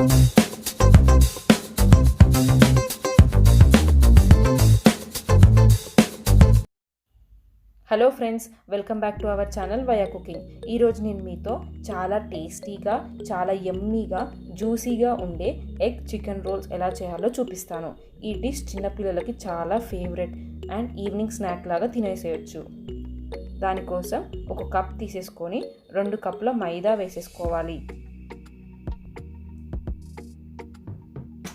Hello friends, welcome back to our channel ViaCooking. ఈరోజు నేను మీతో చాలా టేస్టీగా, చాలా యమ్మీగా, జ్యూసీగా ఉండే ఎగ్ చికెన్ రోల్స్ ఎలా చేయాలో చూపిస్తాను. ఈ డిష్ చిన్నపిల్లలకి చాలా ఫేవరెట్ అండ్ ఈవినింగ్ స్నాక్ లాగా తినేసేయచ్చు. దానికోసం ఒక కప్ తీసేసుకొని 2 కప్పుల మైదా వేసేసుకోవాలి.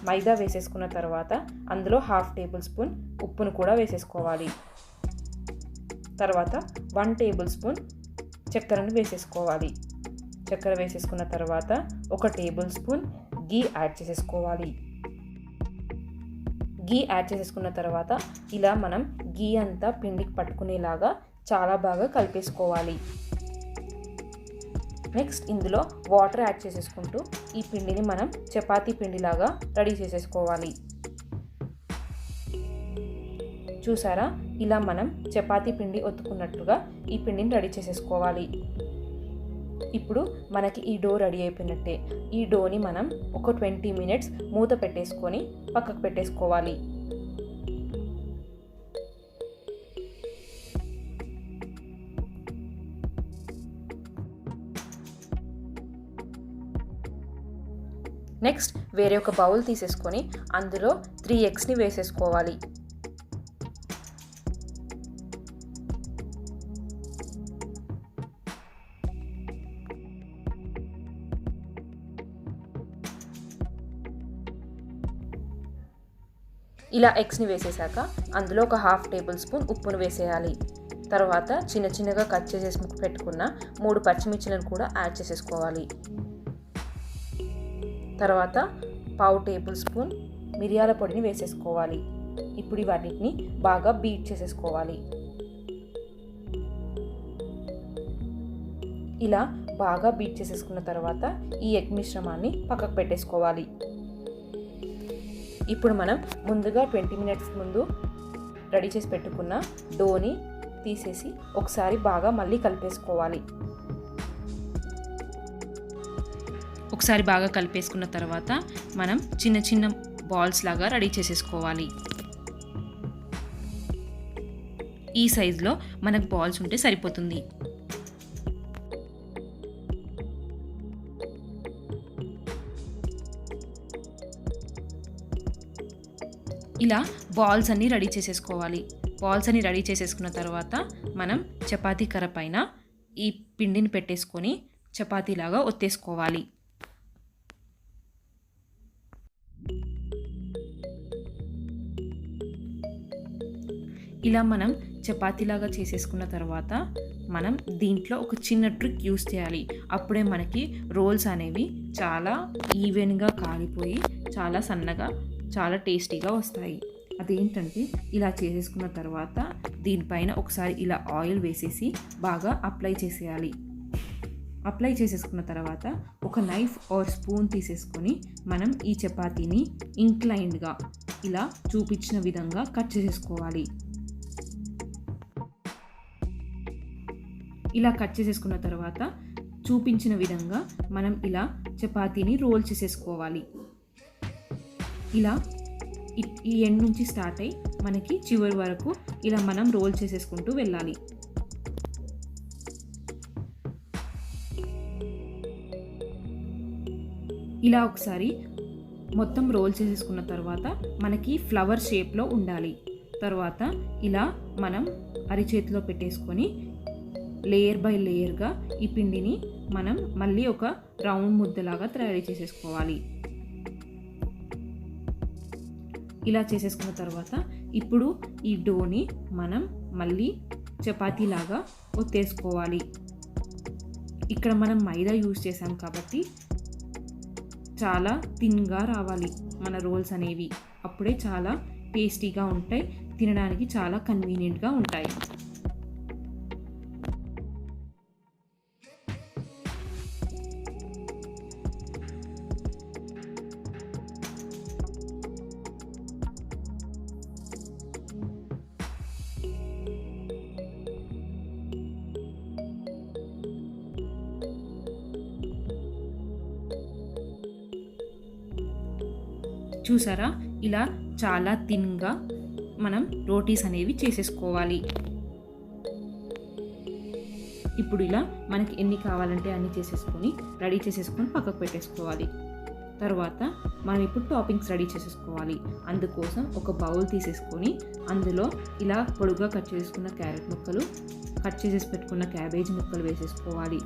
మైదా వేసేసుకున్న తర్వాత అందులో 1/2 టేబుల్ స్పూన్ ఉప్పును కూడా వేసేసుకోవాలి. తర్వాత 1 టేబుల్ స్పూన్ చక్కెరను వేసేసుకోవాలి. చక్కెర వేసేసుకున్న తర్వాత 1 టేబుల్ స్పూన్ ఘీ యాడ్ చేసేసుకోవాలి. ఘీ యాడ్ చేసేసుకున్న తర్వాత ఇలా మనం ఘీ అంతా పిండికి పట్టుకునేలాగా చాలా బాగా కలిపేసుకోవాలి. నెక్స్ట్ ఇందులో వాటర్ యాడ్ చేసేసుకుంటూ ఈ పిండిని మనం చపాతీ పిండిలాగా రెడీ చేసేసుకోవాలి. చూసారా, ఇలా మనం చపాతీ పిండి ఒత్తుకున్నట్టుగా ఈ పిండిని రెడీ చేసేసుకోవాలి. ఇప్పుడు మనకి ఈ డో రెడీ అయిపోయినట్టే. ఈ డోని మనం ఒక 20 మినిట్స్ మూత పెట్టేసుకొని పక్కకు పెట్టేసుకోవాలి. నెక్స్ట్ వేరే ఒక బౌల్ తీసేసుకొని అందులో 3 ఎగ్స్ని వేసేసుకోవాలి. ఇలా ఎగ్స్ని వేసేసాక అందులో ఒక 1/2 టేబుల్ స్పూన్ ఉప్పును వేసేయాలి. తర్వాత చిన్న చిన్నగా కట్ చేసేసి పెట్టుకున్న 3 పచ్చిమిర్చిలను కూడా యాడ్ చేసేసుకోవాలి. తర్వాత 1/2 టేబుల్ స్పూన్ మిరియాల పొడిని వేసేసుకోవాలి. ఇప్పుడు వాటిని బాగా బీట్ చేసేసుకోవాలి. ఇలా బాగా బీట్ చేసేసుకున్న తర్వాత ఈ ఎగ్ మిశ్రమాన్ని పక్కకు పెట్టేసుకోవాలి. ఇప్పుడు మనం ముందుగా 20 మినిట్స్ ముందు రెడీ చేసి పెట్టుకున్న డోని తీసేసి ఒకసారి బాగా మళ్ళీ కలిపేసుకోవాలి. ఒకసారి బాగా కలిపేసుకున్న తర్వాత మనం చిన్న చిన్న బాల్స్ లాగా రెడీ చేసేసుకోవాలి. ఈ సైజులో మనకు బాల్స్ ఉంటే సరిపోతుంది. ఇలా బాల్స్ అన్నీ రెడీ చేసేసుకోవాలి. బాల్స్ అన్నీ రెడీ చేసేసుకున్న తర్వాత మనం చపాతీ కర్ర పైన ఈ పిండిని పెట్టేసుకొని చపాతీలాగా ఒత్తేసుకోవాలి. ఇలా మనం చపాతీలాగా చేసేసుకున్న తర్వాత మనం దీంట్లో ఒక చిన్న ట్రిక్ యూస్ చేయాలి. అప్పుడే మనకి రోల్స్ అనేవి చాలా ఈవెన్గా కాలిపోయి చాలా సన్నగా చాలా టేస్టీగా వస్తాయి. అదేంటంటే ఇలా చేసేసుకున్న తర్వాత దీనిపైన ఒకసారి ఇలా ఆయిల్ వేసేసి బాగా అప్లై చేసేయాలి. అప్లై చేసేసుకున్న తర్వాత ఒక నైఫ్ ఆర్ స్పూన్ తీసేసుకొని మనం ఈ చపాతీని ఇంక్లైన్డ్గా ఇలా చూపించిన విధంగా కట్ చేసేసుకోవాలి. ఇలా కట్ చేసేసుకున్న తర్వాత చూపించిన విధంగా మనం ఇలా చపాతీని రోల్ చేసేసుకోవాలి. ఇలా ఈ ఎండ్ నుంచి స్టార్ట్ అయ్యి మనకి చివరి వరకు ఇలా మనం రోల్ చేసేసుకుంటూ వెళ్ళాలి. ఇలా ఒకసారి మొత్తం రోల్ చేసేసుకున్న తర్వాత మనకి ఫ్లవర్ షేప్లో ఉండాలి. తర్వాత ఇలా మనం అరిచేతిలో పెట్టేసుకొని లేయర్ బై లేయర్గా ఈ పిండిని మనం మళ్ళీ ఒక రౌండ్ ముద్దలాగా తయారు చేసేసుకోవాలి. ఇలా చేసేసుకున్న తర్వాత ఇప్పుడు ఈ డోని మనం మళ్ళీ చపాతీలాగా ఒత్తేసుకోవాలి. ఇక్కడ మనం మైదా యూజ్ చేసాం కాబట్టి చాలా థిన్గా రావాలి మన రోల్స్ అనేవి. అప్పుడే చాలా టేస్టీగా ఉంటాయి, తినడానికి చాలా కన్వీనియంట్గా ఉంటాయి. చూసారా, ఇలా చాలా థిన్గా మనం రోటీస్ అనేవి చేసేసుకోవాలి. ఇప్పుడు ఇలా మనకి ఎన్ని కావాలంటే అన్ని చేసేసుకొని రెడీ చేసేసుకొని పక్కకు పెట్టేసుకోవాలి. తర్వాత మనం ఇప్పుడు టాపింగ్స్ రెడీ చేసేసుకోవాలి. అందుకోసం ఒక బౌల్ తీసేసుకొని అందులో ఇలా పొడుగ్గా కట్ చేసుకున్న క్యారెట్ ముక్కలు, కట్ చేసేసి పెట్టుకున్న క్యాబేజ్ ముక్కలు వేసేసుకోవాలి.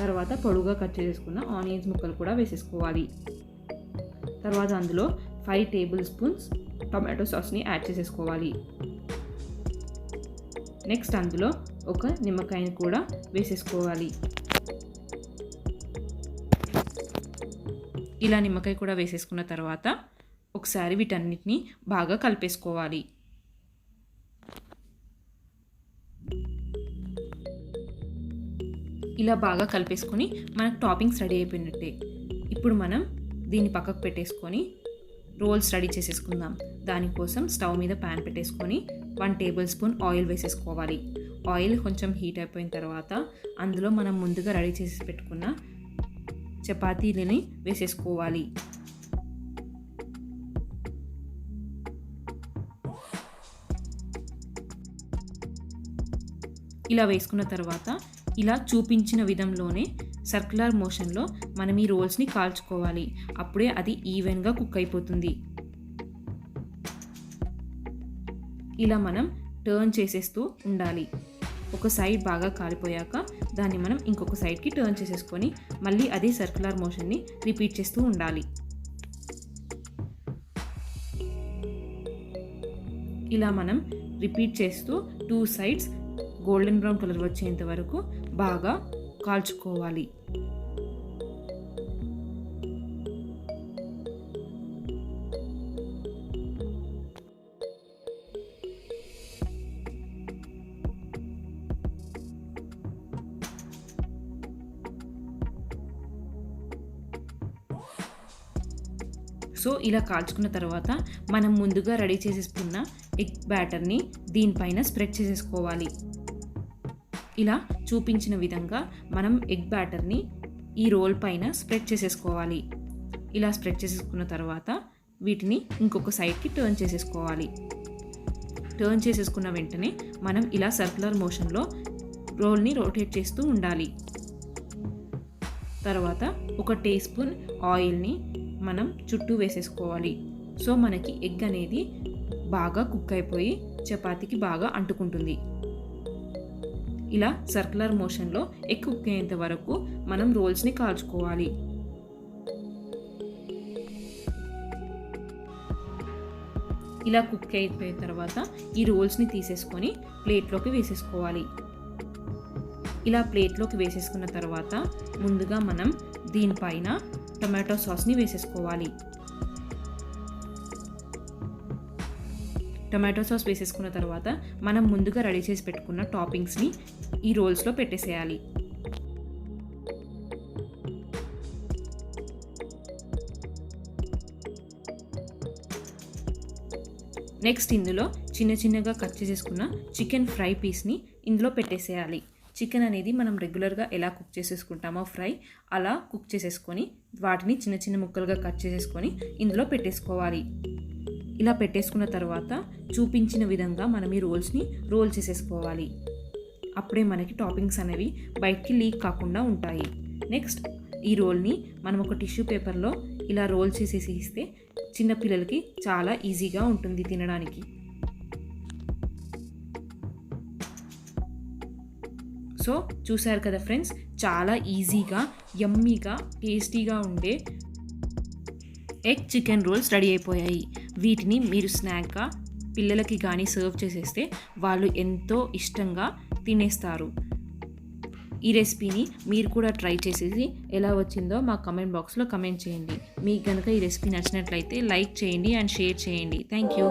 తర్వాత పొడుగ్గా కట్ చేసుకున్న ఆనియన్స్ ముక్కలు కూడా వేసేసుకోవాలి. తర్వాత అందులో 5 టేబుల్ స్పూన్స్ టొమాటో సాస్ని యాడ్ చేసేసుకోవాలి. నెక్స్ట్ అందులో ఒక నిమ్మకాయని కూడా వేసేసుకోవాలి. ఇలా నిమ్మకాయ కూడా వేసేసుకున్న తర్వాత ఒకసారి వీటన్నిటిని బాగా కలిపేసుకోవాలి. ఇలా బాగా కలిపేసుకొని మనకు టాపింగ్స్ రెడీ అయిపోయినట్టే. ఇప్పుడు మనం దీన్ని పక్కకు పెట్టేసుకొని రోల్స్ రెడీ చేసేసుకుందాం. దానికోసం స్టవ్ మీద ప్యాన్ పెట్టేసుకొని 1 టేబుల్ స్పూన్ ఆయిల్ వేసేసుకోవాలి. ఆయిల్ కొంచెం హీట్ అయిపోయిన తర్వాత అందులో మనం ముందుగా రెడీ చేసి పెట్టుకున్న చపాతీలని వేసేసుకోవాలి. ఇలా వేసుకున్న తర్వాత ఇలా చూపించిన విధంలోనే సర్క్యులర్ మోషన్లో మనం ఈ రోల్స్ని కాల్చుకోవాలి. అప్పుడే అది ఈవెన్గా కుక్ అయిపోతుంది. ఇలా మనం టర్న్ చేసేస్తూ ఉండాలి. ఒక సైడ్ బాగా కాలిపోయాక దాన్ని మనం ఇంకొక సైడ్కి టర్న్ చేసేసుకొని మళ్ళీ అదే సర్క్యులర్ మోషన్ని రిపీట్ చేస్తూ ఉండాలి. ఇలా మనం రిపీట్ చేస్తూ 2 సైడ్స్ గోల్డెన్ బ్రౌన్ కలర్ వచ్చేంత వరకు బాగా కాల్చుకోవాలి. సో ఇలా కాల్చుకున్న తర్వాత మనం ముందుగా రెడీ చేసేసుకున్న ఎగ్ బ్యాటర్ని దీనిపైన స్ప్రెడ్ చేసేసుకోవాలి. ఇలా చూపించిన విధంగా మనం ఎగ్ బ్యాటర్ని ఈ రోల్ పైన స్ప్రెడ్ చేసేసుకోవాలి. ఇలా స్ప్రెడ్ చేసేసుకున్న తర్వాత వీటిని ఇంకొక సైడ్కి టర్న్ చేసేసుకోవాలి. టర్న్ చేసేసుకున్న వెంటనే మనం ఇలా సర్క్యులర్ మోషన్లో రోల్ని రొటేట్ చేస్తూ ఉండాలి. తర్వాత ఒక టీ స్పూన్ ఆయిల్ని మనం చుట్టూ వేసేసుకోవాలి. సో మనకి ఎగ్ అనేది బాగా కుక్ అయిపోయి చపాతీకి బాగా అంటుకుంటుంది. ఇలా సర్క్యులర్ మోషన్లో ఎగ్ కుక్ అయ్యేంత వరకు మనం రోల్స్ని కాల్చుకోవాలి. ఇలా కుక్ అయిపోయిన తర్వాత ఈ రోల్స్ని తీసేసుకొని ప్లేట్లోకి వేసేసుకోవాలి. ఇలా ప్లేట్లోకి వేసేసుకున్న తర్వాత ముందుగా మనం దీనిపైన టొమాటో సాస్ని వేసేసుకోవాలి. టొమాటో సాస్ వేసేసుకున్న తర్వాత మనం ముందుగా రెడీ చేసి పెట్టుకున్న టాపింగ్స్ని ఈ రోల్స్లో పెట్టేసేయాలి. నెక్స్ట్ ఇందులో చిన్న చిన్నగా కట్ చేసేసుకున్న చికెన్ ఫ్రై పీస్ని ఇందులో పెట్టేసేయాలి. చికెన్ అనేది మనం రెగ్యులర్గా ఎలా కుక్ చేసేసుకుంటామో ఫ్రై అలా కుక్ చేసేసుకొని వాటిని చిన్న చిన్న ముక్కలుగా కట్ చేసేసుకొని ఇందులో పెట్టేసుకోవాలి. ఇలా పెట్టేసుకున్న తర్వాత చూపించిన విధంగా మనం ఈ రోల్స్ని రోల్ చేసేసుకోవాలి. అప్పుడే మనకి టాపింగ్స్ అనేవి బయటికి లీక్ కాకుండా ఉంటాయి. నెక్స్ట్ ఈ రోల్ని మనం ఒక టిష్యూ పేపర్లో ఇలా రోల్ చేసేసి ఇస్తే చిన్నపిల్లలకి చాలా ఈజీగా ఉంటుంది తినడానికి. సో చూసారు కదా ఫ్రెండ్స్, చాలా ఈజీగా యమ్మీగా టేస్టీగా ఉండే ఎగ్ చికెన్ రోల్స్ రెడీ అయిపోయాయి. వీటిని మీరు స్నాక్గా పిల్లలకి కానీ సర్వ్ చేసేస్తే వాళ్ళు ఎంతో ఇష్టంగా తినేస్తారు. ఈ రెసిపీని మీరు కూడా ట్రై చేసేసి ఎలా వచ్చిందో మా కమెంట్ బాక్స్లో కమెంట్ చేయండి. మీకు కనుక ఈ రెసిపీ నచ్చినట్లయితే లైక్ చేయండి అండ్ షేర్ చేయండి. Thank you.